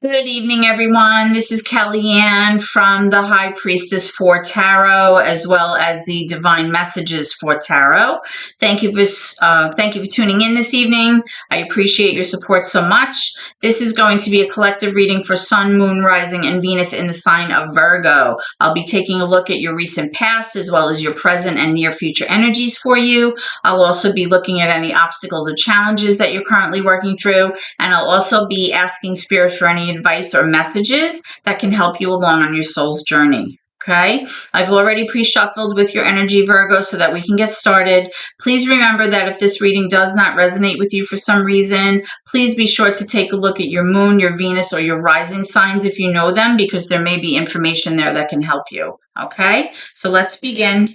Good evening, everyone. This is Kellyanne from the High Priestess for Tarot, as well as the Divine Messages for Tarot. Thank you for tuning in this evening. I appreciate your support so much. This is going to be a collective reading for Sun, Moon, Rising, and Venus in the sign of Virgo. I'll be taking a look at your recent past, as well as your present and near future energies for you. I'll also be looking at any obstacles or challenges that you're currently working through, and I'll also be asking Spirit for any advice or messages that can help you along on your soul's journey. Okay, I've already pre-shuffled with your energy, Virgo, so that we can get started. Please remember that if this reading does not resonate with you for some reason, please be sure to take a look at your moon, your Venus, or your rising signs if you know them, because there may be information there that can help you. Okay, so let's begin.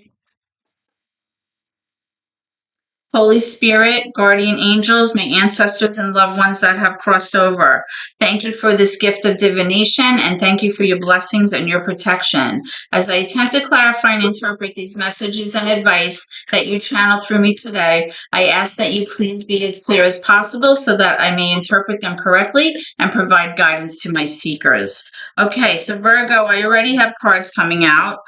Holy Spirit, guardian angels, may ancestors and loved ones that have crossed over, thank you for this gift of divination, and thank you for your blessings and your protection. As I attempt to clarify and interpret these messages and advice that you channel through me today, I ask that you please be as clear as possible so that I may interpret them correctly and provide guidance to my seekers. Okay, so Virgo, I already have cards coming out,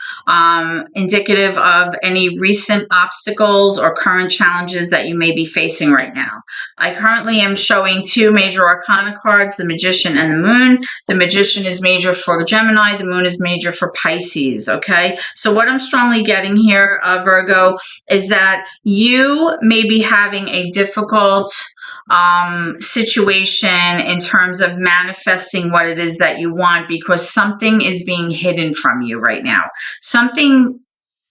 indicative of any recent obstacles or current challenges that you may be facing right now. I currently am showing two major arcana cards, the Magician and the Moon. The Magician is major for Gemini, the Moon is major for Pisces, okay? So what I'm strongly getting here, Virgo, is that you may be having a difficult situation in terms of manifesting what it is that you want, because something is being hidden from you right now. Something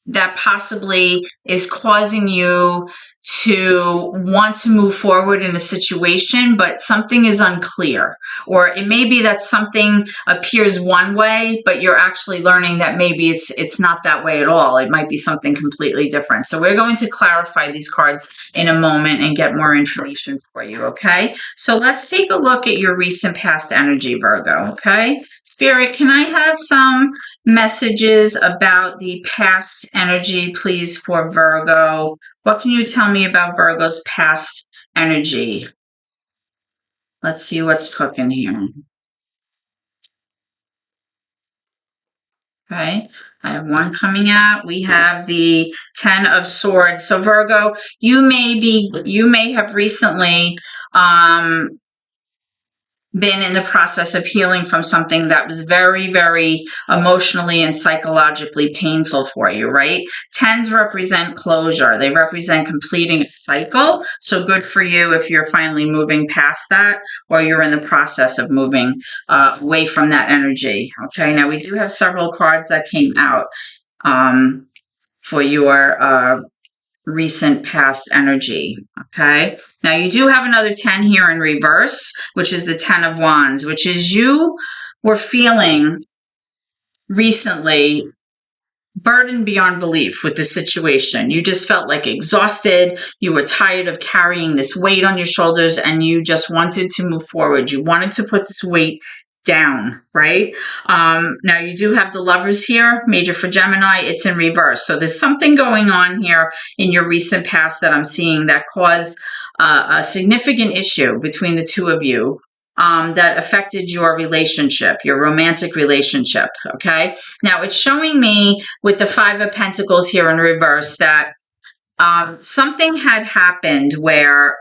that possibly is causing you to want to move forward in a situation, but something is unclear. Or it may be that something appears one way, but you're actually learning that maybe it's not that way at all. It might be something completely different. So we're going to clarify these cards in a moment and get more information for you, okay? So let's take a look at your recent past energy, Virgo, okay? Spirit, can I have some messages about the past energy, please, for Virgo? What can you tell me about Virgo's past energy? Let's see what's cooking here. Okay, I have one coming out. We have the 10 of Swords. So Virgo, you may have recently been in the process of healing from something that was very, very emotionally and psychologically painful for you, right? 10s represent closure. They represent completing a cycle. So good for you if you're finally moving past that, or you're in the process of moving away from that energy. Okay, now we do have several cards that came out for your recent past energy. Okay, now you do have another 10 here in reverse, which is the 10 of Wands, which is you were feeling recently burdened beyond belief with the situation. You just felt like exhausted. You were tired of carrying this weight on your shoulders, and you just wanted to move forward. You wanted to put this weight down, right? Now you do have the Lovers here, major for Gemini. It's in reverse. So there's something going on here in your recent past that I'm seeing that caused a significant issue between the two of you that affected your relationship, your romantic relationship, okay? Now it's showing me with the 5 of Pentacles here in reverse that something had happened where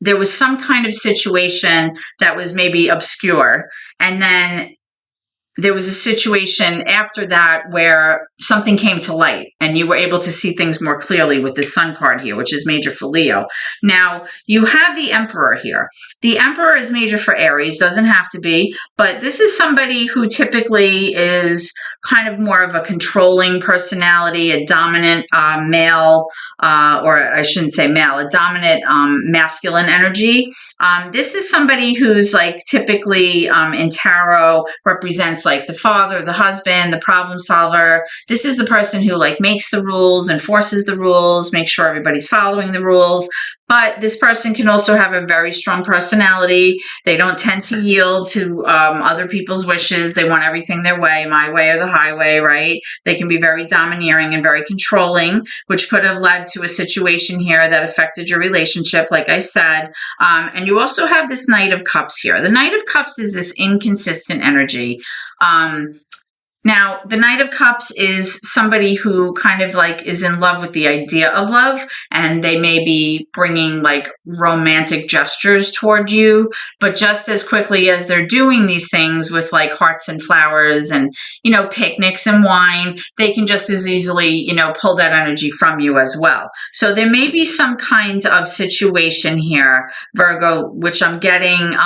there was some kind of situation that was maybe obscure, and then there was a situation after that where something came to light and you were able to see things more clearly with the Sun card here, which is major for Leo. Now, you have the Emperor here. The Emperor is major for Aries, doesn't have to be, but this is somebody who typically is kind of more of a controlling personality, a dominant male, or I shouldn't say male, a dominant masculine energy. This is somebody who's like typically in tarot represents like the father, the husband, the problem solver. This is the person who like makes the rules, enforces the rules, makes sure everybody's following the rules. But this person can also have a very strong personality. They don't tend to yield to other people's wishes. They want everything their way, my way or the highway, right? They can be very domineering and very controlling, which could have led to a situation here that affected your relationship, like I said. And you also have this Knight of Cups here. The Knight of Cups is this inconsistent energy. Now, the Knight of Cups is somebody who kind of like is in love with the idea of love, and they may be bringing like romantic gestures toward you, but just as quickly as they're doing these things with like hearts and flowers and, picnics and wine, they can just as easily, pull that energy from you as well. So there may be some kind of situation here, Virgo, which I'm getting,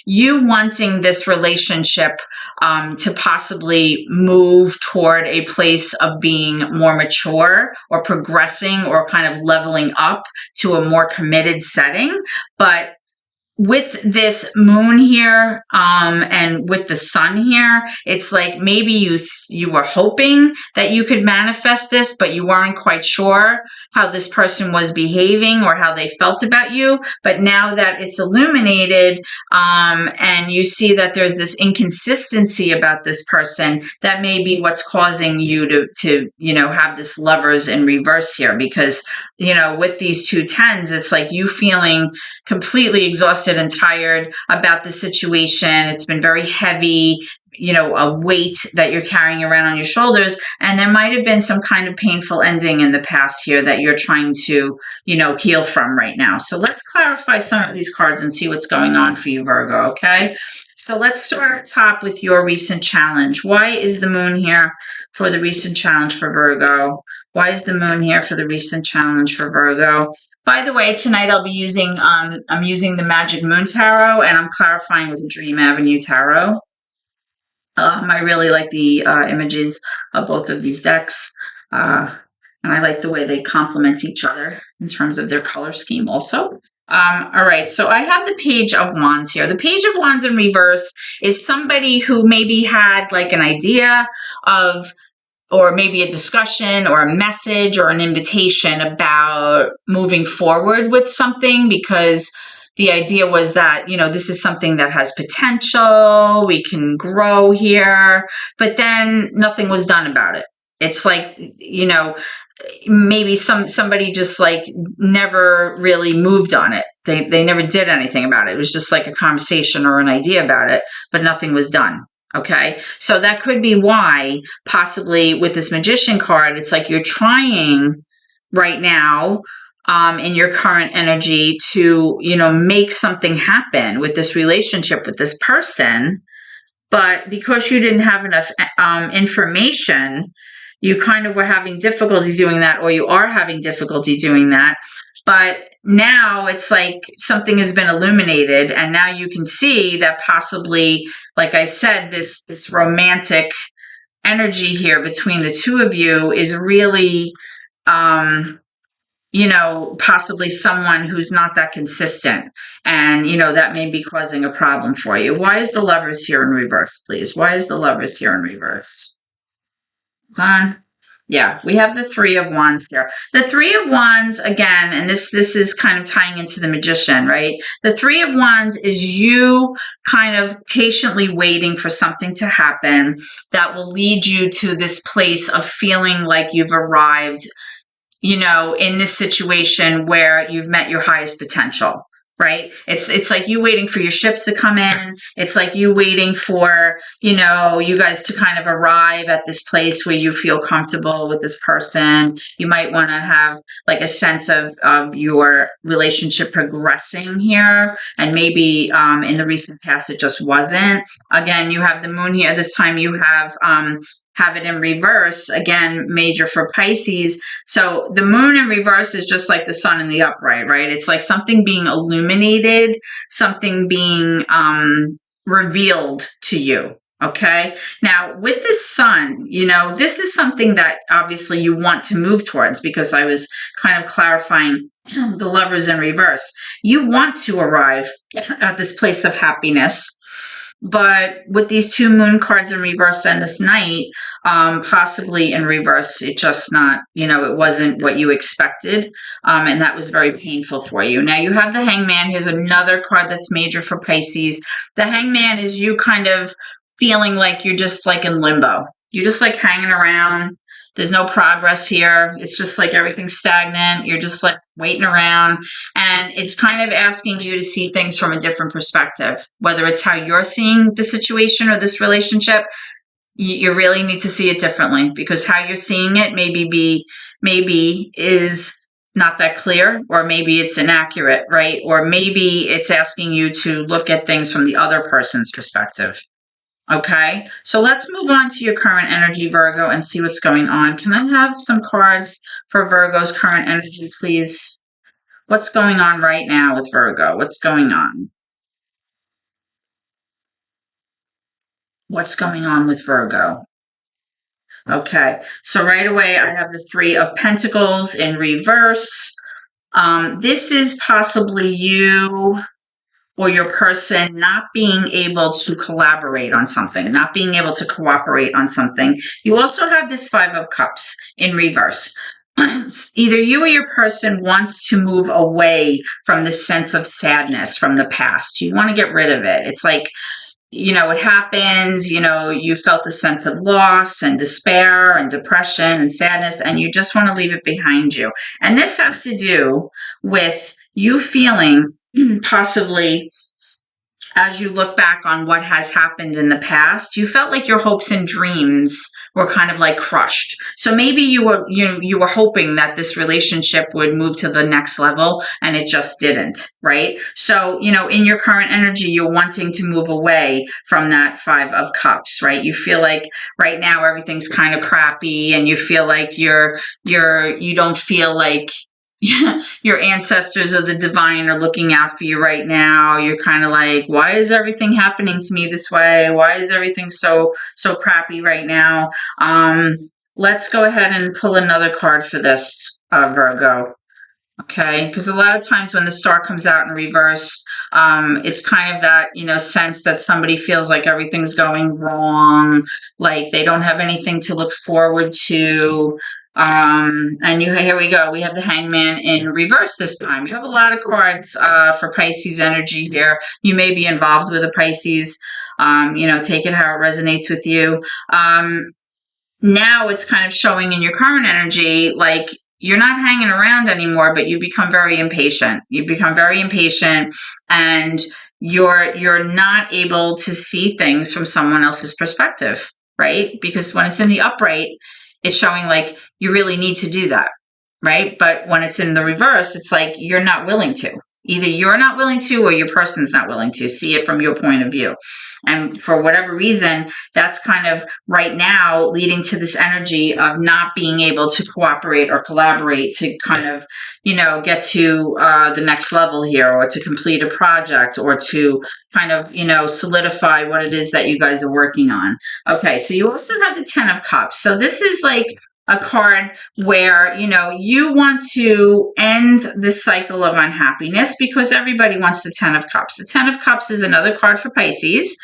you wanting this relationship to possibly move toward a place of being more mature or progressing or kind of leveling up to a more committed setting. But with this moon here and with the sun here, it's like maybe you were hoping that you could manifest this, but you weren't quite sure how this person was behaving or how they felt about you. But now that it's illuminated and you see that there's this inconsistency about this person, that may be what's causing you to have this Lovers in reverse here, because with these two tens, it's like you feeling completely exhausted and tired about the situation. It's been very heavy, a weight that you're carrying around on your shoulders. And there might have been some kind of painful ending in the past here that you're trying to, heal from right now. So let's clarify some of these cards and see what's going on for you, Virgo, okay? So let's start up top with your recent challenge. Why is the moon here for the recent challenge for Virgo? Why is the moon here for the recent challenge for Virgo? By the way, tonight I'll be using, I'm using the Magic Moon Tarot, and I'm clarifying with the Dream Avenue Tarot. I really like the images of both of these decks, and I like the way they complement each other in terms of their color scheme also. All right, so I have the Page of Wands here. The Page of Wands in reverse is somebody who maybe had like an idea of, or maybe a discussion or a message or an invitation about moving forward with something, because the idea was that, this is something that has potential, we can grow here, but then nothing was done about it. It's like, maybe somebody just like never really moved on it. They never did anything about it. It was just like a conversation or an idea about it, but nothing was done. Okay, so that could be why possibly with this Magician card, it's like you're trying right now in your current energy to, make something happen with this relationship with this person. But because you didn't have enough information, you kind of were having difficulty doing that, or you are having difficulty doing that. But now it's like something has been illuminated, and now you can see that possibly, like I said, this romantic energy here between the two of you is really, possibly someone who's not that consistent, and, that may be causing a problem for you. Why is the Lovers here in reverse, please? Why is the Lovers here in reverse? On. Yeah, we have the Three of Wands here. The Three of Wands, again, and this is kind of tying into the Magician, right? The Three of Wands is you kind of patiently waiting for something to happen that will lead you to this place of feeling like you've arrived, in this situation where you've met your highest potential. Right? It's like you waiting for your ships to come in. It's like you waiting for, you guys to kind of arrive at this place where you feel comfortable with this person. You might want to have like a sense of your relationship progressing here. And maybe in the recent past, it just wasn't. Again, you have the moon here. This time you have it in reverse, again, major for Pisces. So the moon in reverse is just like the sun in the upright, right? It's like something being illuminated, something being revealed to you, okay? Now, with the sun, this is something that obviously you want to move towards, because I was kind of clarifying the Lovers in reverse. You want to arrive at this place of happiness. But with these 2 moon cards in reverse and this knight, possibly in reverse, it just not, it wasn't what you expected. And that was very painful for you. Now you have the Hangman. Here's another card that's major for Pisces. The Hangman is you kind of feeling like you're just like in limbo. You're just like hanging around. There's no progress here. It's just like everything's stagnant. You're just like waiting around. And it's kind of asking you to see things from a different perspective, whether it's how you're seeing the situation or this relationship. You really need to see it differently, because how you're seeing it maybe is not that clear, or maybe it's inaccurate, right? Or maybe it's asking you to look at things from the other person's perspective. Okay, so let's move on to your current energy, Virgo, and see what's going on. Can I have some cards for Virgo's current energy, please? What's going on right now with Virgo? What's going on? What's going on with Virgo? Okay, so right away I have the 3 of Pentacles in reverse. This is possibly you or your person not being able to collaborate on something, not being able to cooperate on something. You also have this 5 of Cups in reverse. Either you or your person wants to move away from this sense of sadness from the past. You want to get rid of it. It's like, it happens, you felt a sense of loss and despair and depression and sadness, and you just want to leave it behind you. And this has to do with you feeling possibly, as you look back on what has happened in the past, you felt like your hopes and dreams were kind of like crushed. So maybe you were hoping that this relationship would move to the next level, and it just didn't, right? So, in your current energy, you're wanting to move away from that 5 of Cups, right? You feel like right now everything's kind of crappy, and you feel like you don't feel like your ancestors or the divine are looking out for you right now. You're kind of like, why is everything happening to me this way? Why is everything so crappy right now? Let's go ahead and pull another card for this, Virgo. Okay, because a lot of times when the star comes out in reverse, it's kind of that, sense that somebody feels like everything's going wrong, like they don't have anything to look forward to. And here we go. We have the Hangman in reverse this time. You have a lot of cards for Pisces energy here. You may be involved with a Pisces. Take it how it resonates with you. Now it's kind of showing in your current energy, like you're not hanging around anymore, but you become very impatient. You become very impatient, and you're not able to see things from someone else's perspective, right? Because when it's in the upright, it's showing like you really need to do that, right? But when it's in the reverse, it's like you're not willing to. Either you're not willing to, or your person's not willing to see it from your point of view. And for whatever reason, that's kind of right now leading to this energy of not being able to cooperate or collaborate to kind of, get to the next level here, or to complete a project, or to kind of, solidify what it is that you guys are working on. Okay, so you also have the 10 of Cups. So this is like a card where, you want to end this cycle of unhappiness, because everybody wants the 10 of Cups. The 10 of Cups is another card for Pisces.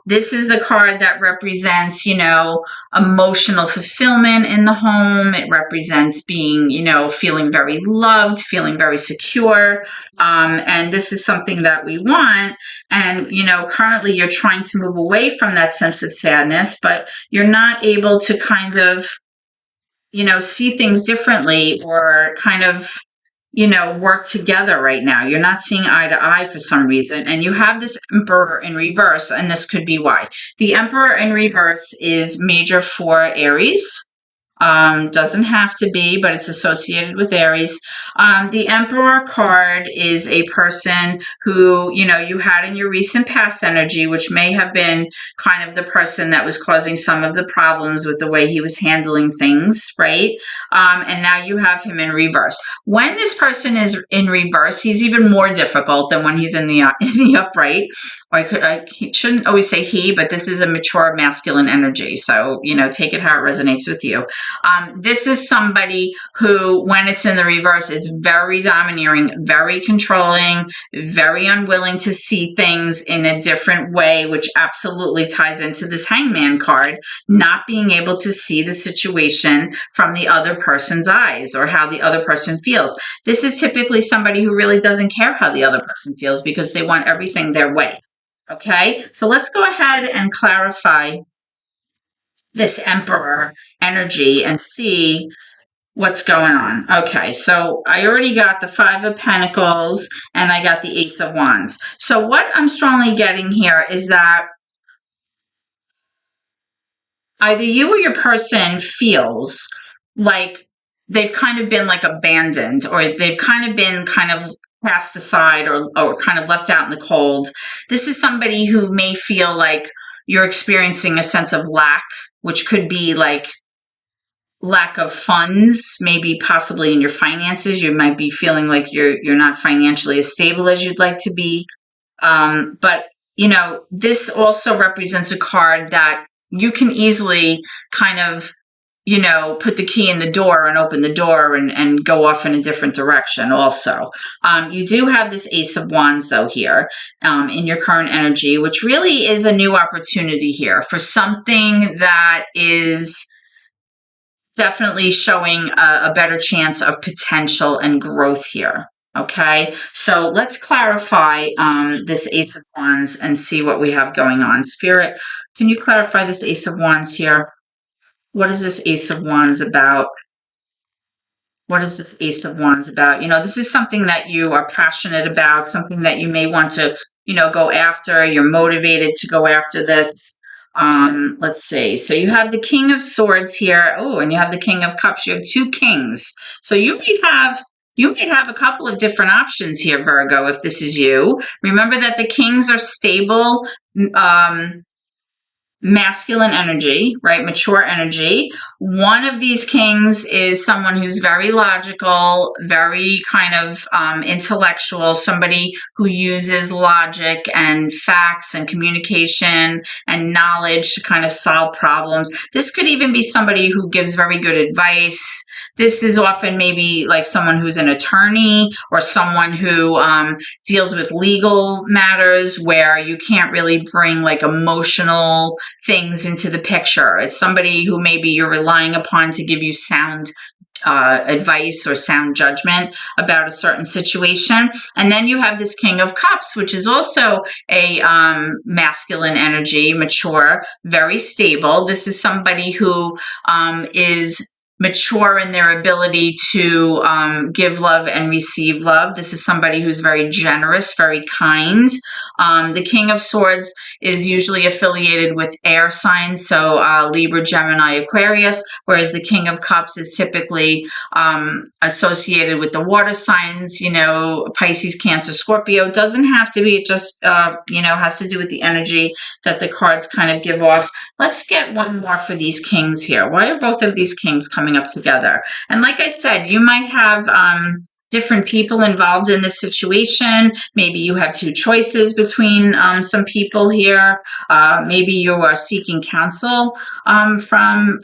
This is the card that represents, emotional fulfillment in the home. It represents being, feeling very loved, feeling very secure. And this is something that we want. And, currently you're trying to move away from that sense of sadness, but you're not able to kind of, see things differently, or kind of, work together right now. You're not seeing eye to eye for some reason. And you have this Emperor in reverse, and this could be why. The Emperor in reverse is major for Aries. Doesn't have to be, but it's associated with Aries. The Emperor card is a person who, you had in your recent past energy, which may have been kind of the person that was causing some of the problems with the way he was handling things, right? And now you have him in reverse. When this person is in reverse, he's even more difficult than when he's in the upright. Or I shouldn't always say he, but this is a mature masculine energy. So, take it how it resonates with you. This is somebody who, when it's in the reverse, is very domineering, very controlling, very unwilling to see things in a different way, which absolutely ties into this Hangman card, not being able to see the situation from the other person's eyes or how the other person feels. This is typically somebody who really doesn't care how the other person feels because they want everything their way. Okay, so let's go ahead and clarify this Emperor energy and see what's going on. Okay, so I already got the Five of Pentacles and I got the Ace of Wands. So what I'm strongly getting here is that either you or your person feels like they've kind of been like abandoned, or they've kind of been kind of cast aside, or kind of left out in the cold. This is somebody who may feel like you're experiencing a sense of lack, which could be like lack of funds, maybe possibly in your finances. You might be feeling like you're not financially as stable as you'd like to be. But you know, this also represents a card that you can easily kind of, you know, put the key in the door and open the door and go off in a different direction also. You do have this Ace of Wands, though, here in your current energy, which really is a new opportunity here for something that is definitely showing a better chance of potential and growth here. Okay, so let's clarify this Ace of Wands and see what we have going on. Spirit, can you clarify this Ace of Wands here? What is this Ace of Wands about? What is this Ace of Wands about? You know, this is something that you are passionate about, something that you may want to, you know, go after. You're motivated to go after this. Let's see. So you have the King of Swords here. Oh, and you have the King of Cups. You have two kings. So you may have a couple of different options here, Virgo, if this is you. Remember that the kings are stable, masculine energy, right? Mature energy. One of these kings is someone who's very logical, very kind of intellectual, somebody who uses logic and facts and communication and knowledge to kind of solve problems. This could even be somebody who gives very good advice. This is often maybe like someone who's an attorney or someone who deals with legal matters where you can't really bring like emotional things into the picture. It's somebody who maybe you're relying upon to give you sound advice or sound judgment about a certain situation. And then you have this King of Cups, which is also a masculine energy, mature, very stable. This is somebody who is mature in their ability to give love and receive love. This is somebody who's very generous, very kind. The King of Swords is usually affiliated with air signs, so Libra, Gemini, Aquarius, whereas the King of Cups is typically associated with the water signs, you know, Pisces, Cancer, Scorpio. It doesn't have to be, it just, you know, has to do with the energy that the cards kind of give off. Let's get one more for these kings here. Why are both of these kings coming up together? And like I said, you might have different people involved in this situation. Maybe you have two choices between some people here. Maybe you are seeking counsel from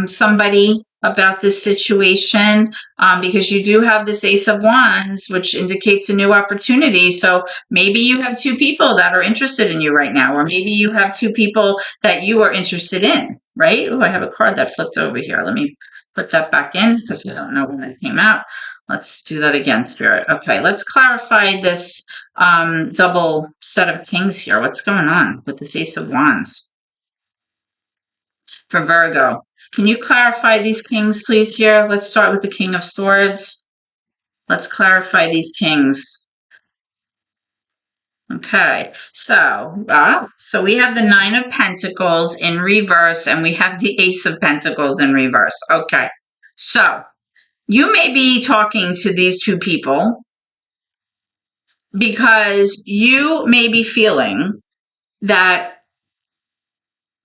somebody about this situation, because you do have this Ace of Wands, which indicates a new opportunity. So maybe you have two people that are interested in you right now, or maybe you have two people that you are interested in, right? Oh, I have a card that flipped over here. Let me put that back in because I don't know when it came out. Let's do that again, Spirit. Okay, let's clarify this double set of kings here. What's going on with this Ace of Wands for Virgo? Can you clarify these kings, please, here? Let's start with the King of Swords. Let's clarify these kings. Okay, so we have the Nine of Pentacles in reverse, and we have the Ace of Pentacles in reverse. Okay, so you may be talking to these two people because you may be feeling that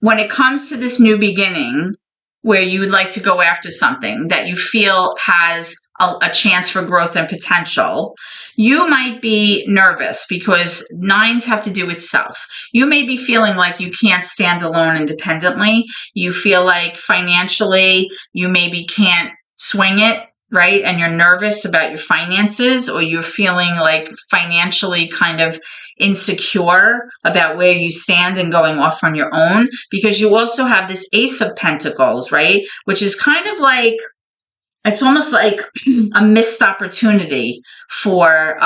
when it comes to this new beginning, where you would like to go after something that you feel has a chance for growth and potential. You might be nervous because nines have to do with self. You may be feeling like you can't stand alone independently. You feel like financially you maybe can't swing it, right? And you're nervous about your finances, or you're feeling like financially kind of insecure about where you stand and going off on your own, because you also have this Ace of Pentacles, right? Which is kind of like, it's almost like a missed opportunity for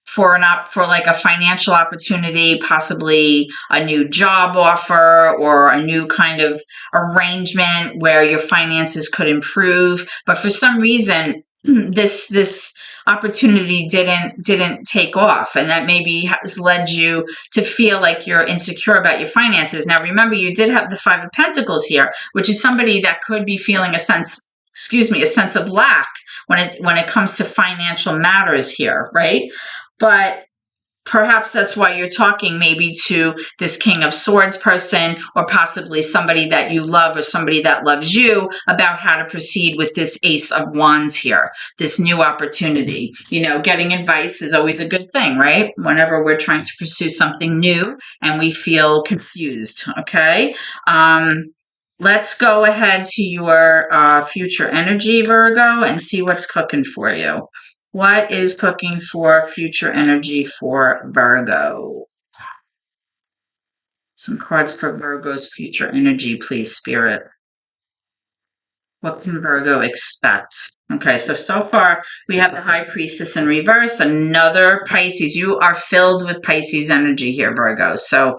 for like a financial opportunity, possibly a new job offer or a new kind of arrangement where your finances could improve. But for some reason, this opportunity didn't take off, and that maybe has led you to feel like you're insecure about your finances. Now, remember, you did have the Five of Pentacles here, which is somebody that could be feeling a sense of lack when it comes to financial matters here, right? But perhaps that's why you're talking maybe to this King of Swords person, or possibly somebody that you love or somebody that loves you, about how to proceed with this Ace of Wands here, this new opportunity. Getting advice is always a good thing, right? Whenever we're trying to pursue something new and we feel confused, okay? Let's go ahead to your future energy, Virgo, and see what's cooking for you. What is cooking for future energy for Virgo? Some cards for Virgo's future energy, please, Spirit. What can Virgo expect? Okay, so far we have the High Priestess in reverse, another Pisces. You are filled with Pisces energy here, Virgo. So,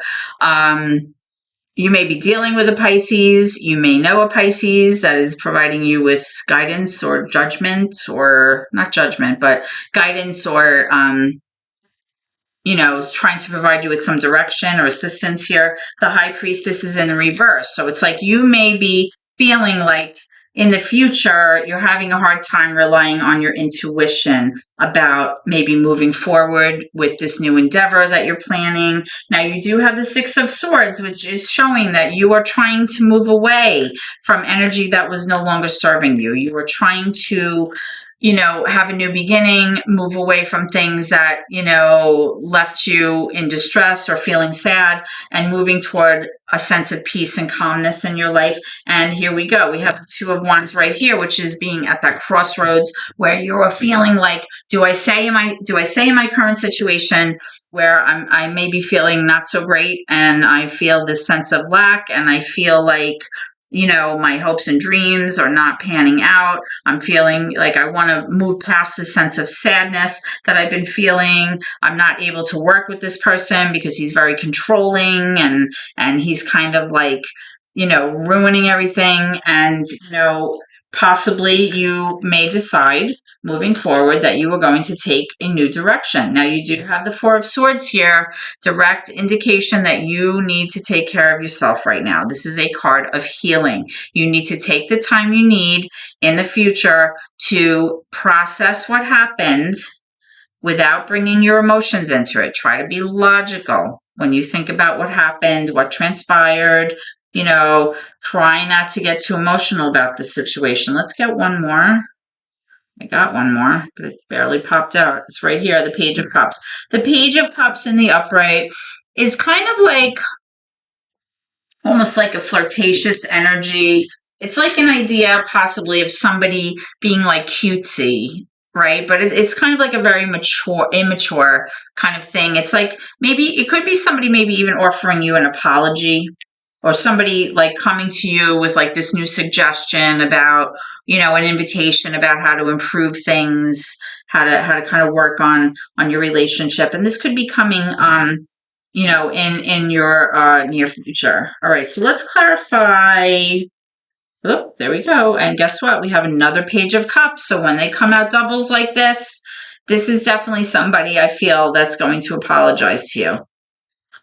you may be dealing with a Pisces. You may know a Pisces that is providing you with guidance or judgment, or not judgment, but guidance, or, trying to provide you with some direction or assistance here. The High Priestess is in reverse. So it's like you may be feeling like in the future, you're having a hard time relying on your intuition about maybe moving forward with this new endeavor that you're planning. Now, you do have the Six of Swords, which is showing that you are trying to move away from energy that was no longer serving you. You were trying to have a new beginning, move away from things that, left you in distress or feeling sad, and moving toward a sense of peace and calmness in your life. And here we go. We have the Two of Wands right here, which is being at that crossroads where you're feeling like, do I say in my current situation where I may be feeling not so great, and I feel this sense of lack, and I feel like, my hopes and dreams are not panning out. I'm feeling like I want to move past the sense of sadness that I've been feeling. I'm not able to work with this person because he's very controlling, and he's kind of like, ruining everything. And, possibly you may decide moving forward that you are going to take a new direction. Now, you do have the Four of Swords here, direct indication that you need to take care of yourself right now. This is a card of healing. You need to take the time you need in the future to process what happened without bringing your emotions into it. Try to be logical when you think about what happened, what transpired. Try not to get too emotional about the situation. Let's get one more. I got one more, but it barely popped out. It's right here, the Page of Cups. The Page of Cups in the upright is kind of like, almost like a flirtatious energy. It's like an idea possibly of somebody being like cutesy, right? But it's kind of like a very immature kind of thing. It's like, maybe it could be somebody maybe even offering you an apology, or somebody like coming to you with like this new suggestion about, an invitation about how to improve things, how to kind of work on your relationship. And this could be coming, in your near future. All right, so let's clarify. Oh, there we go. And guess what? We have another Page of Cups. So when they come out doubles like this is definitely somebody I feel that's going to apologize to you.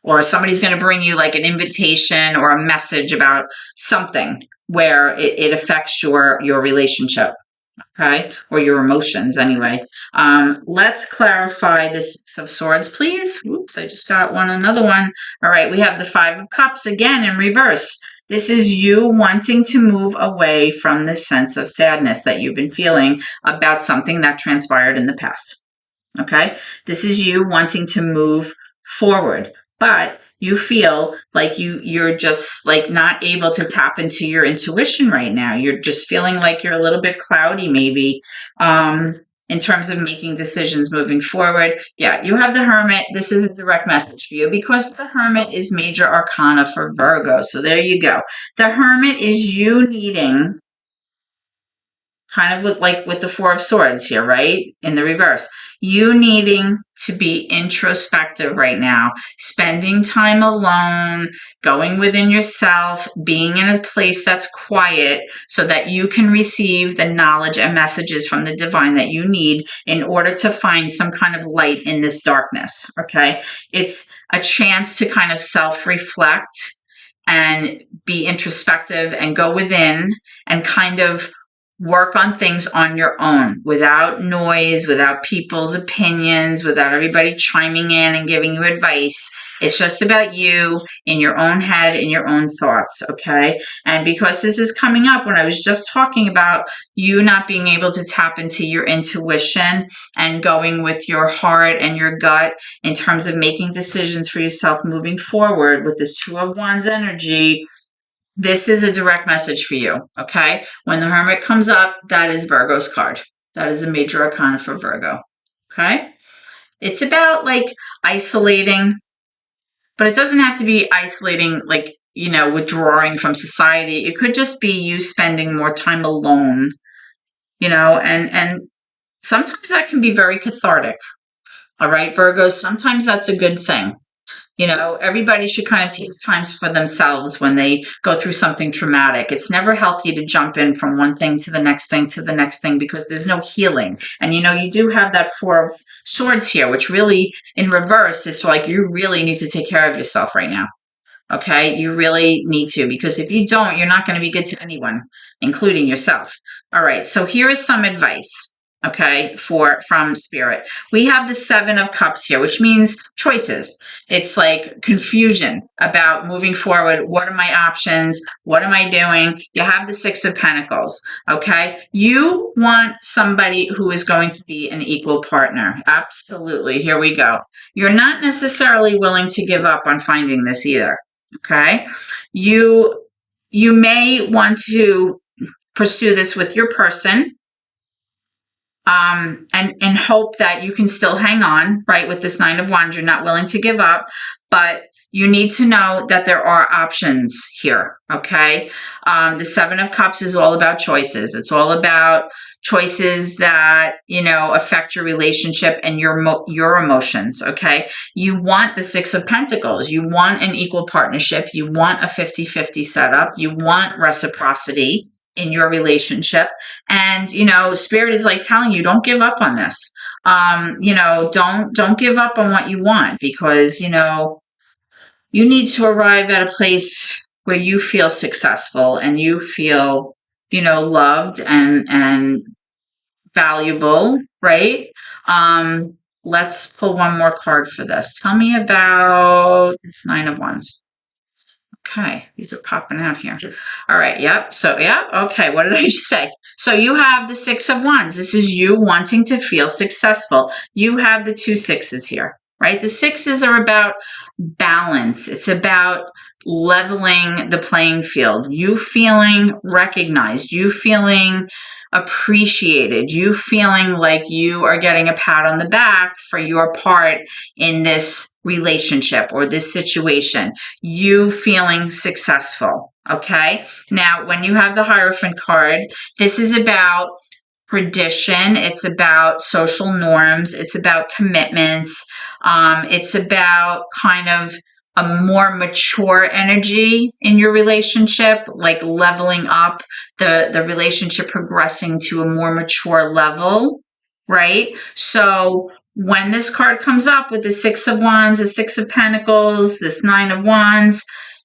Or somebody's going to bring you like an invitation or a message about something where it affects your relationship, okay? Or your emotions anyway. Let's clarify the Six of Swords, please. Oops, I just got another one. All right, we have the Five of Cups again in reverse. This is you wanting to move away from this sense of sadness that you've been feeling about something that transpired in the past. Okay? This is you wanting to move forward, but you feel like you're just like not able to tap into your intuition right now. You're just feeling like you're a little bit cloudy maybe in terms of making decisions moving forward. Yeah, you have the Hermit. This is a direct message for you because the Hermit is major arcana for Virgo. So there you go. The Hermit is you needing, kind of with the Four of Swords here, right? In the reverse. You needing to be introspective right now, spending time alone, going within yourself, being in a place that's quiet so that you can receive the knowledge and messages from the divine that you need in order to find some kind of light in this darkness, okay? It's a chance to kind of self-reflect and be introspective and go within and kind of work on things on your own without noise, without people's opinions, without everybody chiming in and giving you advice. It's just about you in your own head, in your own thoughts, okay? And because this is coming up when I was just talking about you not being able to tap into your intuition and going with your heart and your gut in terms of making decisions for yourself moving forward with this Two of Wands energy, this is a direct message for you, okay? When the Hermit comes up, that is Virgo's card. That is the major arcana for Virgo, okay? It's about like isolating, but it doesn't have to be isolating like, withdrawing from society. It could just be you spending more time alone, and sometimes that can be very cathartic, all right, Virgos? Sometimes that's a good thing. Everybody should kind of take times for themselves when they go through something traumatic. It's never healthy to jump in from one thing to the next thing to the next thing because there's no healing. And, you do have that Four of Swords here, which really in reverse, it's like you really need to take care of yourself right now. Okay, you really need to, because if you don't, you're not going to be good to anyone, including yourself. All right, so here is some advice. Okay, from Spirit. We have the Seven of Cups here, which means choices. It's like confusion about moving forward. What are my options? What am I doing? You have the Six of Pentacles. Okay, you want somebody who is going to be an equal partner. Absolutely. Here we go. You're not necessarily willing to give up on finding this either. Okay, you may want to pursue this with your person. And hope that you can still hang on, right? With this Nine of Wands, you're not willing to give up, but you need to know that there are options here, okay? The Seven of Cups is all about choices. It's all about choices that, affect your relationship and your emotions, okay? You want the Six of Pentacles. You want an equal partnership. You want a 50-50 setup. You want reciprocity in your relationship. And, Spirit is like telling you, don't give up on this. Don't give up on what you want, because, you need to arrive at a place where you feel successful and you feel, loved and valuable, right? Let's pull one more card for this. Tell me about this Nine of Wands. Okay, these are popping out here. All right, yep. So, yeah, okay, what did I just say? So you have the Six of Wands. This is you wanting to feel successful. You have the two sixes here, right? The sixes are about balance. It's about leveling the playing field. You feeling recognized. You feeling appreciated. You feeling like you are getting a pat on the back for your part in this relationship or this situation. You feeling successful. Okay. Now, when you have the Hierophant card, this is about tradition. It's about social norms. It's about commitments. It's about kind of a more mature energy in your relationship, like leveling up, the relationship progressing to a more mature level, right? So when this card comes up with the Six of Wands, the Six of Pentacles, this Nine of Wands,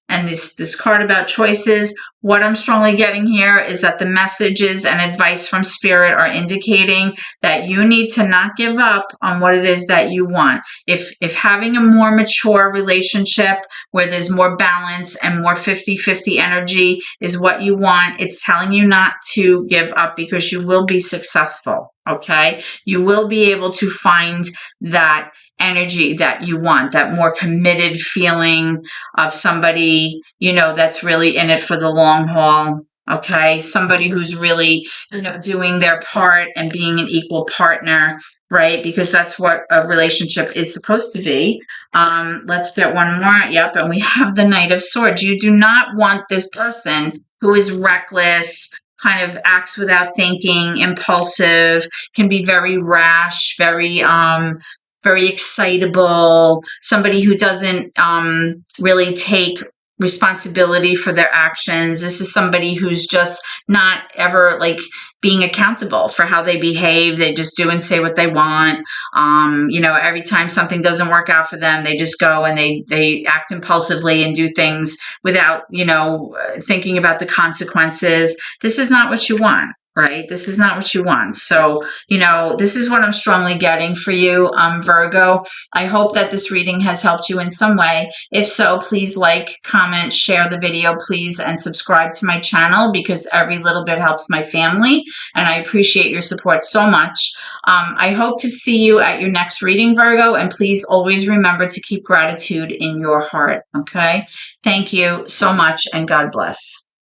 and this card about choices. What I'm strongly getting here is that the messages and advice from Spirit are indicating that you need to not give up on what it is that you want. If having a more mature relationship where there's more balance and more 50-50 energy is what you want, it's telling you not to give up, because you will be successful, okay? You will be able to find that energy that you want, that more committed feeling of somebody, you know, that's really in it for the long haul. Okay, somebody who's really, you know, doing their part and being an equal partner, right? Because that's what a relationship is supposed to be. Let's get one more. Yep, and we have the Knight of Swords. You do not want this person who is reckless, kind of acts without thinking, impulsive, can be very rash, very excitable, somebody who doesn't really take responsibility for their actions. This is somebody who's just not ever like being accountable for how they behave. They just do and say what they want. You know, every time something doesn't work out for them, they just go and they act impulsively and do things without, you know, thinking about the consequences. This is not what you want. Right? This is not what you want. So, you know, this is what I'm strongly getting for you, Virgo. I hope that this reading has helped you in some way. If so, please like, comment, share the video, please, and subscribe to my channel, because every little bit helps my family, and I appreciate your support so much. I hope to see you at your next reading, Virgo, and please always remember to keep gratitude in your heart, okay? Thank you so much, and God bless.